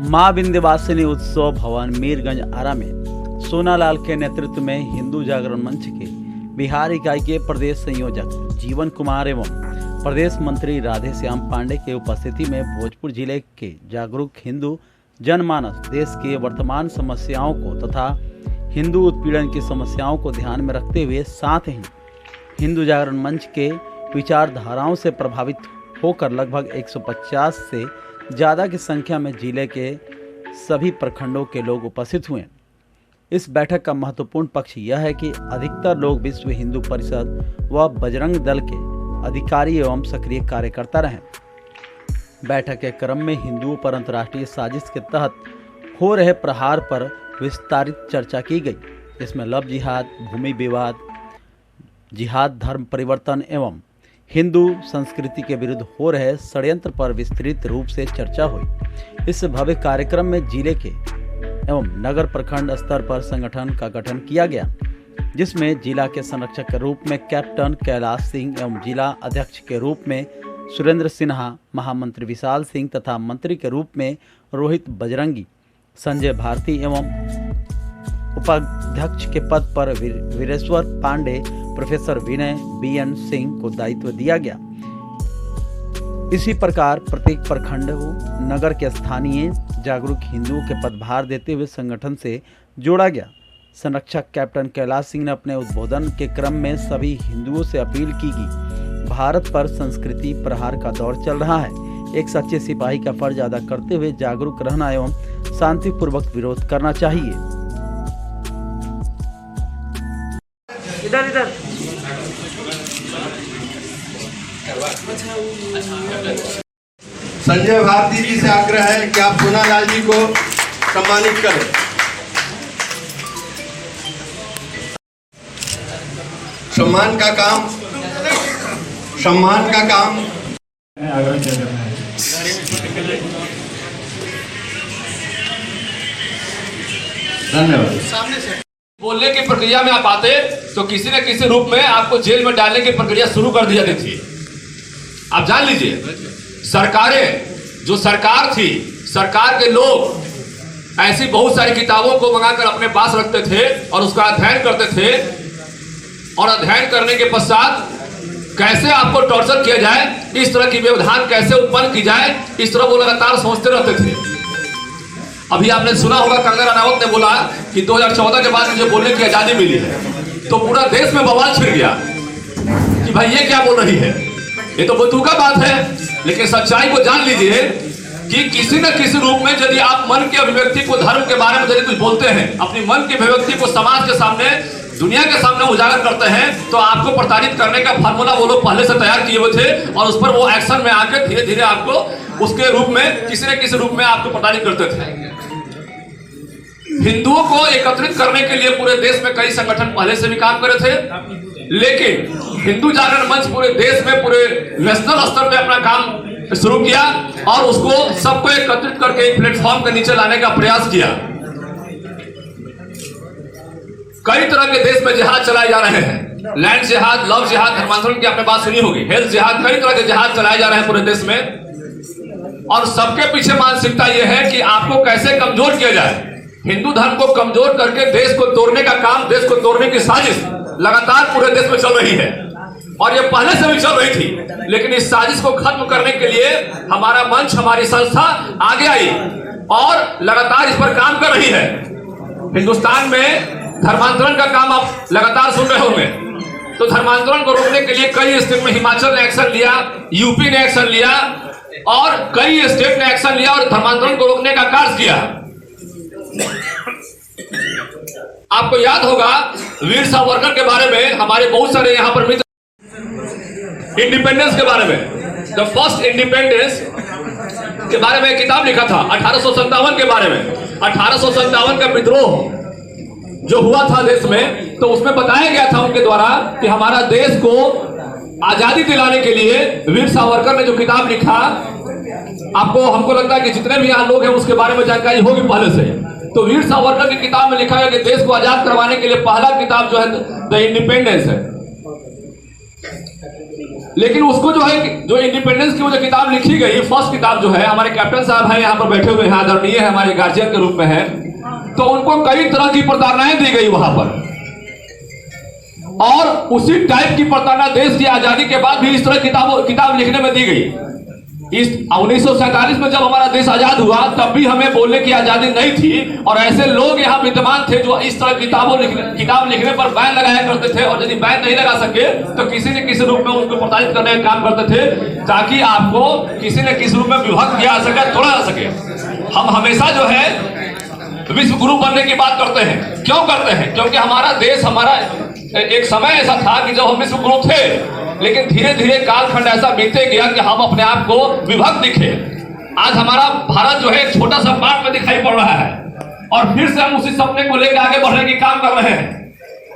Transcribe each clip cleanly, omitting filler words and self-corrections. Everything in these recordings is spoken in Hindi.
मां विंध्यवासिनी उत्सव भवन मीरगंज आरा में सोनालाल के नेतृत्व में हिंदू जागरण मंच के बिहार इकाई के प्रदेश संयोजक जीवन कुमार एवं प्रदेश मंत्री राधेश्याम पांडे के उपस्थिति में भोजपुर जिले के जागरूक हिंदू जनमानस देश के वर्तमान समस्याओं को तथा हिंदू उत्पीड़न की समस्याओं को ध्यान में रखते हुए साथ ही हिंदू जागरण मंच के विचारधाराओं से प्रभावित होकर लगभग 150 से ज़्यादा की संख्या में जिले के सभी प्रखंडों के लोग उपस्थित हुए। इस बैठक का महत्वपूर्ण पक्ष यह है कि अधिकतर लोग विश्व हिंदू परिषद व बजरंग दल के अधिकारी एवं सक्रिय कार्यकर्ता रहे। बैठक के क्रम में हिंदुओं पर अंतर्राष्ट्रीय साजिश के तहत हो रहे प्रहार पर विस्तारित चर्चा की गई, जिसमें लव जिहाद, भूमि विवाद, जिहाद, धर्म परिवर्तन एवं हिंदू संस्कृति के विरुद्ध हो रहे षड्यंत्र पर विस्तृत रूप से चर्चा हुई। इस भव्य कार्यक्रम में जिले के एवं नगर प्रखंड स्तर पर संगठन का गठन किया गया, जिसमें जिला के संरक्षक के रूप में कैप्टन कैलाश सिंह एवं जिला अध्यक्ष के रूप में सुरेंद्र सिन्हा, महामंत्री विशाल सिंह तथा मंत्री के रूप में रोहित बजरंगी, संजय भारती एवं उपाध्यक्ष के पद पर वीरेश्वर पांडे, प्रोफेसर विनय BN सिंह को दायित्व दिया गया। इसी प्रकार प्रत्येक प्रखंड नगर के स्थानीय जागरूक हिंदुओं के पदभार देते हुए संगठन से जोड़ा गया। संरक्षक कैप्टन कैलाश सिंह ने अपने उद्बोधन के क्रम में सभी हिंदुओं से अपील की कि भारत पर संस्कृति प्रहार का दौर चल रहा है। एक सच्चे सिपाही का फर्ज अदा करते हुए जागरूक रहना एवं शांतिपूर्वक विरोध करना चाहिए। इधर संजय भारती जी से आग्रह है कि आप सोनालाल जी को सम्मानित करें। सम्मान का काम धन्यवाद। बोलने की प्रक्रिया में आप आते तो किसी न किसी रूप में आपको जेल में डालने की प्रक्रिया शुरू कर दी जाती थी। आप जान लीजिए, सरकारें जो सरकार थी, सरकार के लोग ऐसी बहुत सारी किताबों को मंगाकर अपने पास रखते थे और उसका अध्ययन करते थे, और अध्ययन करने के पश्चात कैसे आपको टॉर्चर किया जाए, इस तरह की व्यवधान कैसे उत्पन्न की जाए, इस तरह वो लगातार सोचते रहते थे। अभी आपने सुना होगा कंगना रनावत ने बोला कि 2014 के बाद मुझे बोलने की आजादी मिली है, तो पूरा देश में बवाल छिड़ गया कि भाई ये क्या बोल रही है, ये तो बतूका बात है। लेकिन सच्चाई को जान लीजिए कि किसी न किसी रूप में यदि आप मन की अभिव्यक्ति को, धर्म के बारे में यदि कुछ बोलते हैं, अपनी मन की अभिव्यक्ति को समाज के सामने, दुनिया के सामने उजागर करते हैं, तो आपको प्रताड़ित करने का फार्मूला वो लोग पहले से तैयार किए हुए थे और उस पर वो एक्शन में आकर धीरे धीरे आपको उसके रूप में, किसी न किसी रूप में आपको प्रताड़ित करते थे। हिंदुओं को एकत्रित करने के लिए पूरे देश में कई संगठन पहले से भी काम करे थे, लेकिन हिंदू जागरण मंच पूरे देश में, पूरे नेशनल स्तर पे अपना काम शुरू किया और उसको सबको एकत्रित करके एक प्लेटफॉर्म के नीचे लाने का प्रयास किया। कई तरह के देश में जिहाद चलाए जा रहे हैं, लैंड जिहाद, लव जिहाद, धर्मांतरण की आपने बात सुनी होगी, हेल्थ जिहाद, कई तरह के जिहाद चलाए जा रहे हैं पूरे देश में। और सबके पीछे मानसिकता यह है कि आपको कैसे कमजोर किया जाए। हिंदू धर्म को कमजोर करके देश को तोड़ने का काम, देश को तोड़ने की साजिश लगातार पूरे देश में चल रही है और ये पहले से भी चल रही थी। लेकिन इस साजिश को खत्म करने के लिए हमारा मंच, हमारी संस्था आगे आई और लगातार इस पर काम कर रही है। हिंदुस्तान में धर्मांतरण का काम आप लगातार सुन रहे होंगे, तो धर्मांतरण को रोकने के लिए कई स्टेट में हिमाचल ने एक्शन लिया, यूपी ने एक्शन लिया और कई स्टेट ने एक्शन लिया और धर्मांतरण को रोकने का कार्य किया। आपको याद होगा वीर सावरकर के बारे में, हमारे बहुत सारे यहाँ पर मित्र इंडिपेंडेंस के बारे में, द फर्स्ट इंडिपेंडेंस के बारे में किताब लिखा था 1857 के बारे में। 1857 का विद्रोह जो हुआ था देश में, तो उसमें बताया गया था उनके द्वारा कि हमारा देश को आजादी दिलाने के लिए वीर सावरकर ने जो किताब लिखा, आपको, हमको लगता है कि जितने भी यहाँ लोग हैं उसके बारे में जानकारी होगी पहले से। तो वीर सावरकर की किताब में लिखा है कि देश को आजाद करवाने के लिए पहला किताब जो है द इंडिपेंडेंस है। लेकिन उसको जो है, जो इंडिपेंडेंस की वो जो किताब लिखी गई, फर्स्ट किताब जो है, हमारे कैप्टन साहब हैं यहाँ पर बैठे हुए हैं, आदरणीय है, हमारे गार्जियन के रूप में है, तो उनको कई तरह की प्रताड़नाएं दी गई वहां पर, और उसी टाइप की प्रताड़ना देश की आजादी के बाद भी इस तरह किताब लिखने में दी गई। इस 1947 में जब हमारा देश आजाद हुआ तब भी हमें बोलने की आजादी नहीं थी, और ऐसे लोग यहाँ विद्यमान थे जो इस तरह किताब लिखने पर बैन लगाया करते थे, और यदि बैन नहीं लगा सके तो किसी न किसी रूप में उनको प्रताड़ित करने का काम करते थे, ताकि आपको किसी न किसी रूप में विभक्त किया जा सके, तोड़ा जा सके। हम हमेशा जो है विश्व गुरु बनने की बात करते हैं। क्यों करते हैं? क्योंकि हमारा देश, हमारा एक समय ऐसा था कि जब हम विश्व गुरु थे, लेकिन धीरे धीरे कालखंड ऐसा बीते गया कि हम अपने आप को विभक्त दिखे। आज हमारा भारत जो है एक छोटा सा पार्ट में दिखाई पड़ रहा है, और फिर से हम उसी सपने को लेकर आगे बढ़ने की काम कर रहे हैं,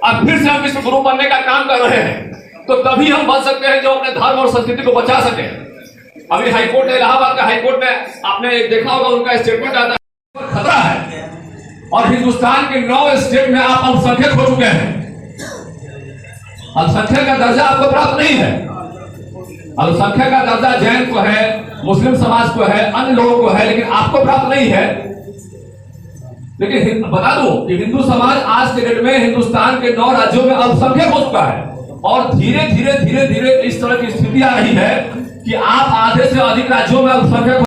और फिर से हम विश्व गुरु बनने का काम कर रहे हैं। तो तभी हम बन सकते हैं जो अपने धर्म और संस्कृति को बचा सके। अभी हाईकोर्ट ने, इलाहाबाद का हाईकोर्ट में आपने देखा होगा, उनका स्टेटमेंट आता है खतरा है, और हिंदुस्तान के 9 स्टेट में आप अल्पसंख्यक हो चुके हैं। अल्पसंख्यक का दर्जा आपको प्राप्त नहीं है। अल्पसंख्यक का दर्जा जैन को है, मुस्लिम समाज को है, अन्य लोगों को है, लेकिन आपको प्राप्त नहीं है। लेकिन बता दूं कि हिंदू समाज आज के डेट में हिंदुस्तान के 9 राज्यों में अल्पसंख्यक हो चुका है, और धीरे धीरे धीरे धीरे इस तरह की स्थिति आ रही है कि आप आधे से अधिक राज्यों में अल्पसंख्यक